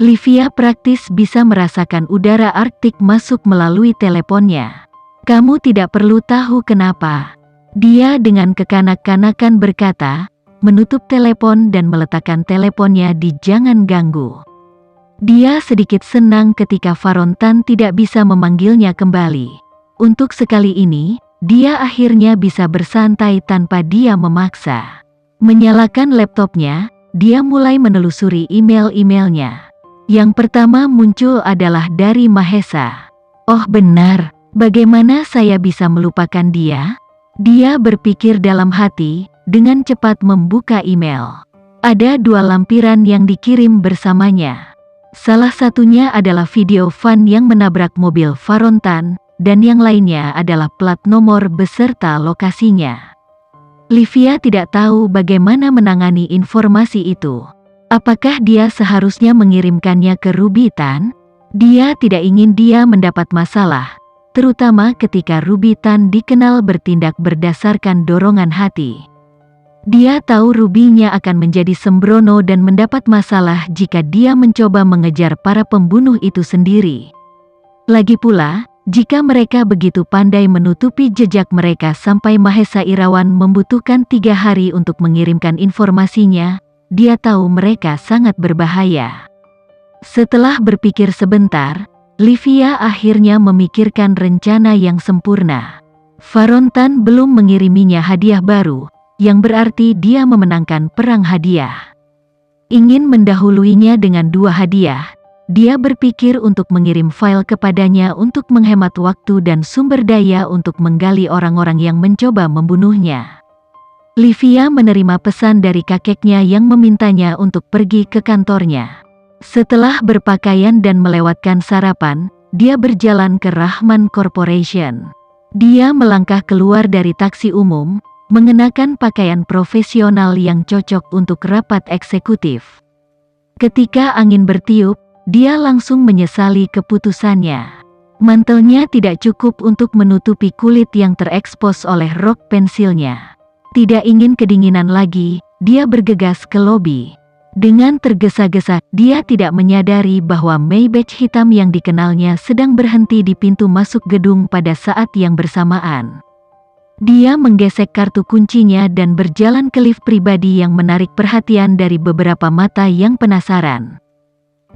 Livia praktis bisa merasakan udara Arktik masuk melalui teleponnya. "Kamu tidak perlu tahu kenapa," dia dengan kekanak-kanakan berkata, menutup telepon dan meletakkan teleponnya di jangan ganggu. Dia sedikit senang ketika Varontan tidak bisa memanggilnya kembali. Untuk sekali ini, dia akhirnya bisa bersantai tanpa dia memaksa. Menyalakan laptopnya, dia mulai menelusuri email-emailnya. Yang pertama muncul adalah dari Mahesa. "Oh benar, bagaimana saya bisa melupakan dia?" Dia berpikir dalam hati, dengan cepat membuka email. Ada 2 lampiran yang dikirim bersamanya. Salah satunya adalah video van yang menabrak mobil Varontan, dan yang lainnya adalah plat nomor beserta lokasinya. Livia tidak tahu bagaimana menangani informasi itu. Apakah dia seharusnya mengirimkannya ke Ruby-tan? Dia tidak ingin dia mendapat masalah, terutama ketika Ruby-tan dikenal bertindak berdasarkan dorongan hati. Dia tahu Ruby-nya akan menjadi sembrono dan mendapat masalah jika dia mencoba mengejar para pembunuh itu sendiri. Lagi pula, jika mereka begitu pandai menutupi jejak mereka sampai Mahesa Irawan membutuhkan 3 hari untuk mengirimkan informasinya, dia tahu mereka sangat berbahaya. Setelah berpikir sebentar, Livia akhirnya memikirkan rencana yang sempurna. Varontan belum mengiriminya hadiah baru, yang berarti dia memenangkan perang hadiah. Ingin mendahuluinya dengan 2 hadiah, dia berpikir untuk mengirim file kepadanya untuk menghemat waktu dan sumber daya untuk menggali orang-orang yang mencoba membunuhnya. Livia menerima pesan dari kakeknya yang memintanya untuk pergi ke kantornya. Setelah berpakaian dan melewatkan sarapan, dia berjalan ke Rahman Corporation. Dia melangkah keluar dari taksi umum, mengenakan pakaian profesional yang cocok untuk rapat eksekutif. Ketika angin bertiup, dia langsung menyesali keputusannya. Mantelnya tidak cukup untuk menutupi kulit yang terekspos oleh rok pensilnya. Tidak ingin kedinginan lagi, dia bergegas ke lobi. Dengan tergesa-gesa, dia tidak menyadari bahwa Maybach hitam yang dikenalnya sedang berhenti di pintu masuk gedung pada saat yang bersamaan. Dia menggesek kartu kuncinya dan berjalan ke lift pribadi yang menarik perhatian dari beberapa mata yang penasaran.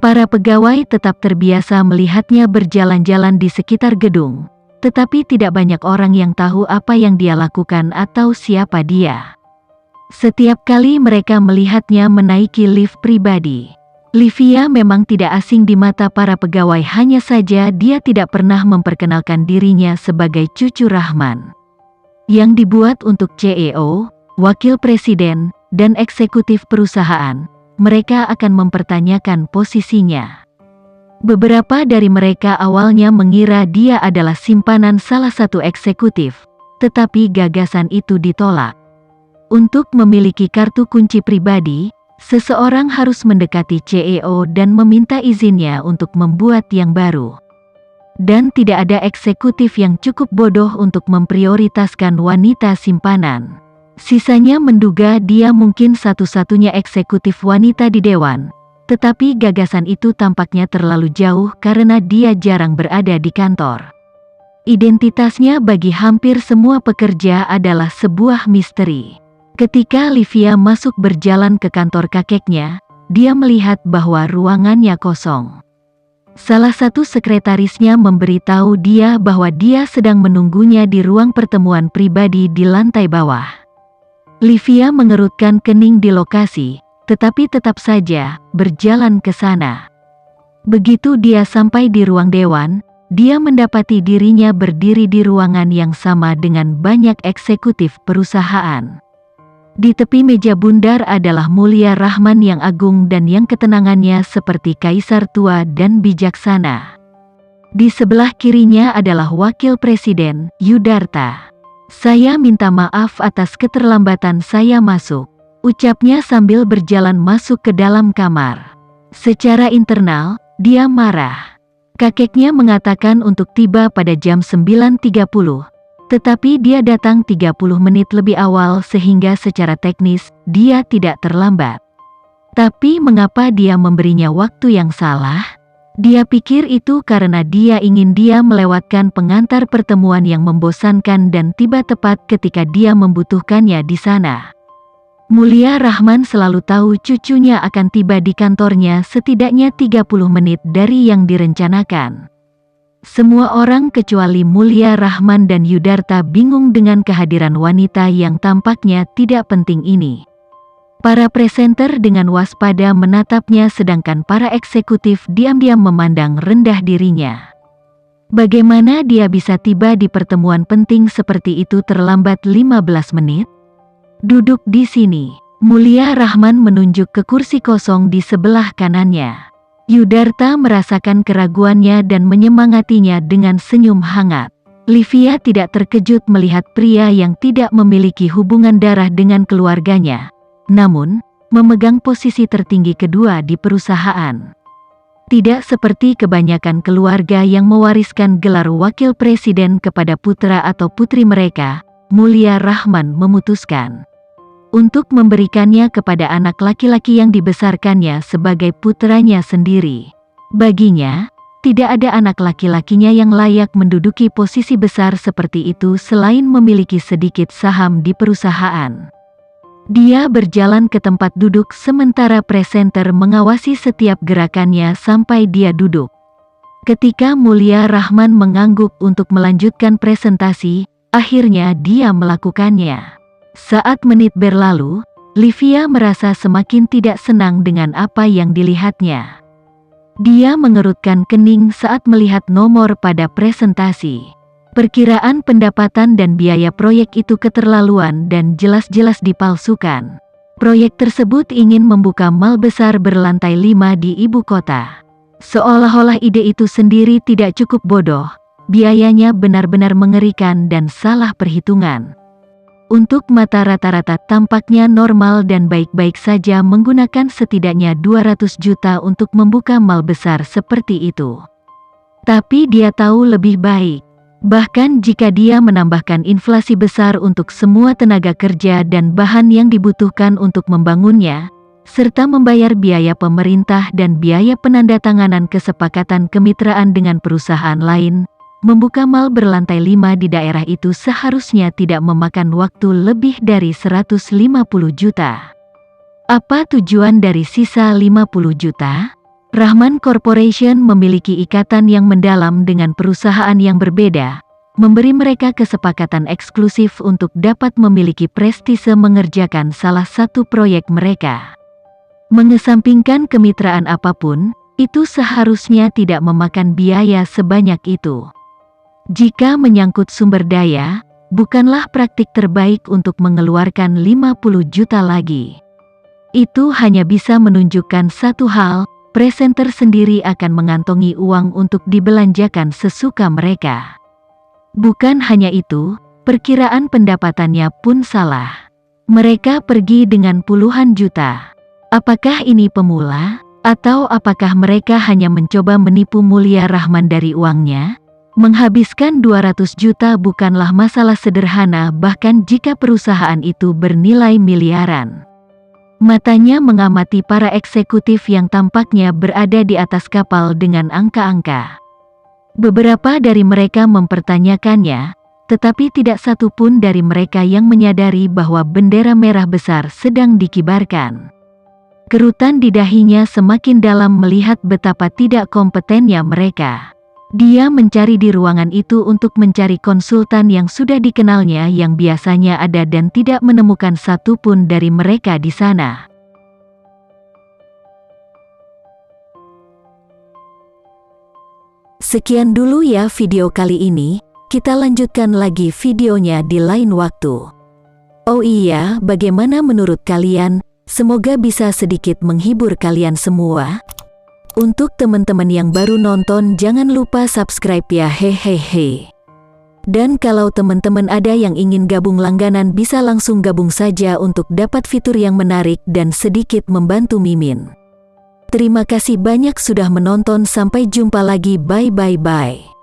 Para pegawai tetap terbiasa melihatnya berjalan-jalan di sekitar gedung, tetapi tidak banyak orang yang tahu apa yang dia lakukan atau siapa dia. Setiap kali mereka melihatnya menaiki lift pribadi, Livia memang tidak asing di mata para pegawai, hanya saja dia tidak pernah memperkenalkan dirinya sebagai cucu Rahman. Yang dibuat untuk CEO, wakil presiden, dan eksekutif perusahaan, mereka akan mempertanyakan posisinya. Beberapa dari mereka awalnya mengira dia adalah simpanan salah satu eksekutif, tetapi gagasan itu ditolak. Untuk memiliki kartu kunci pribadi, seseorang harus mendekati CEO dan meminta izinnya untuk membuat yang baru. Dan tidak ada eksekutif yang cukup bodoh untuk memprioritaskan wanita simpanan. Sisanya menduga dia mungkin satu-satunya eksekutif wanita di dewan, tetapi gagasan itu tampaknya terlalu jauh karena dia jarang berada di kantor. Identitasnya bagi hampir semua pekerja adalah sebuah misteri. Ketika Livia masuk berjalan ke kantor kakeknya, dia melihat bahwa ruangannya kosong. Salah satu sekretarisnya memberitahu dia bahwa dia sedang menunggunya di ruang pertemuan pribadi di lantai bawah. Livia mengerutkan kening di lokasi, tetapi tetap saja berjalan ke sana. Begitu dia sampai di ruang dewan, dia mendapati dirinya berdiri di ruangan yang sama dengan banyak eksekutif perusahaan. Di tepi meja bundar adalah Mulia Rahman yang agung dan yang ketenangannya seperti kaisar tua dan bijaksana. Di sebelah kirinya adalah Wakil Presiden, Yudarta. "Saya minta maaf atas keterlambatan saya masuk," ucapnya sambil berjalan masuk ke dalam kamar. Secara internal, dia marah. Kakeknya mengatakan untuk tiba pada jam 9.30. Tetapi dia datang 30 menit lebih awal sehingga secara teknis, dia tidak terlambat. Tapi mengapa dia memberinya waktu yang salah? Dia pikir itu karena dia ingin dia melewatkan pengantar pertemuan yang membosankan dan tiba tepat ketika dia membutuhkannya di sana. Mulia Rahman selalu tahu cucunya akan tiba di kantornya setidaknya 30 menit dari yang direncanakan. Semua orang kecuali Mulia Rahman dan Yudarta bingung dengan kehadiran wanita yang tampaknya tidak penting ini. Para presenter dengan waspada menatapnya sedangkan para eksekutif diam-diam memandang rendah dirinya. Bagaimana dia bisa tiba di pertemuan penting seperti itu terlambat 15 menit? Duduk di sini. Mulia Rahman menunjuk ke kursi kosong di sebelah kanannya. Yudarta merasakan keraguannya dan menyemangatinya dengan senyum hangat. Livia tidak terkejut melihat pria yang tidak memiliki hubungan darah dengan keluarganya, namun memegang posisi tertinggi kedua di perusahaan. Tidak seperti kebanyakan keluarga yang mewariskan gelar wakil presiden kepada putra atau putri mereka, Mulia Rahman memutuskan untuk memberikannya kepada anak laki-laki yang dibesarkannya sebagai putranya sendiri. Baginya, tidak ada anak laki-lakinya yang layak menduduki posisi besar seperti itu selain memiliki sedikit saham di perusahaan. Dia berjalan ke tempat duduk sementara presenter mengawasi setiap gerakannya sampai dia duduk. Ketika Mulia Rahman mengangguk untuk melanjutkan presentasi, akhirnya dia melakukannya. Saat menit berlalu, Livia merasa semakin tidak senang dengan apa yang dilihatnya. Dia mengerutkan kening saat melihat nomor pada presentasi. Perkiraan pendapatan dan biaya proyek itu keterlaluan dan jelas-jelas dipalsukan. Proyek tersebut ingin membuka mal besar berlantai 5 di ibu kota. Seolah-olah ide itu sendiri tidak cukup bodoh, biayanya benar-benar mengerikan dan salah perhitungan. Untuk mata rata-rata tampaknya normal dan baik-baik saja menggunakan setidaknya 200 juta untuk membuka mal besar seperti itu. Tapi dia tahu lebih baik. Bahkan jika dia menambahkan inflasi besar untuk semua tenaga kerja dan bahan yang dibutuhkan untuk membangunnya, serta membayar biaya pemerintah dan biaya penandatanganan kesepakatan kemitraan dengan perusahaan lain, membuka mal berlantai 5 di daerah itu seharusnya tidak memakan waktu lebih dari 150 juta. Apa tujuan dari sisa 50 juta? Rahman Corporation memiliki ikatan yang mendalam dengan perusahaan yang berbeda, memberi mereka kesepakatan eksklusif untuk dapat memiliki prestise mengerjakan salah satu proyek mereka. Mengesampingkan kemitraan apapun, itu seharusnya tidak memakan biaya sebanyak itu. Jika menyangkut sumber daya, bukanlah praktik terbaik untuk mengeluarkan 50 juta lagi. Itu hanya bisa menunjukkan satu hal, presenter sendiri akan mengantongi uang untuk dibelanjakan sesuka mereka. Bukan hanya itu, perkiraan pendapatannya pun salah. Mereka pergi dengan puluhan juta. Apakah ini pemula? Atau apakah mereka hanya mencoba menipu Mulia Rahman dari uangnya? Menghabiskan 200 juta bukanlah masalah sederhana bahkan jika perusahaan itu bernilai miliaran. Matanya mengamati para eksekutif yang tampaknya berada di atas kapal dengan angka-angka. Beberapa dari mereka mempertanyakannya, tetapi tidak satu pun dari mereka yang menyadari bahwa bendera merah besar sedang dikibarkan. Kerutan di dahinya semakin dalam melihat betapa tidak kompetennya mereka. Dia mencari di ruangan itu untuk mencari konsultan yang sudah dikenalnya yang biasanya ada dan tidak menemukan satu pun dari mereka di sana. Sekian dulu ya video kali ini, kita lanjutkan lagi videonya di lain waktu. Oh iya, bagaimana menurut kalian? Semoga bisa sedikit menghibur kalian semua. Untuk teman-teman yang baru nonton jangan lupa subscribe ya hehehe. Dan kalau teman-teman ada yang ingin gabung langganan bisa langsung gabung saja untuk dapat fitur yang menarik dan sedikit membantu Mimin. Terima kasih banyak sudah menonton, sampai jumpa lagi, bye bye bye.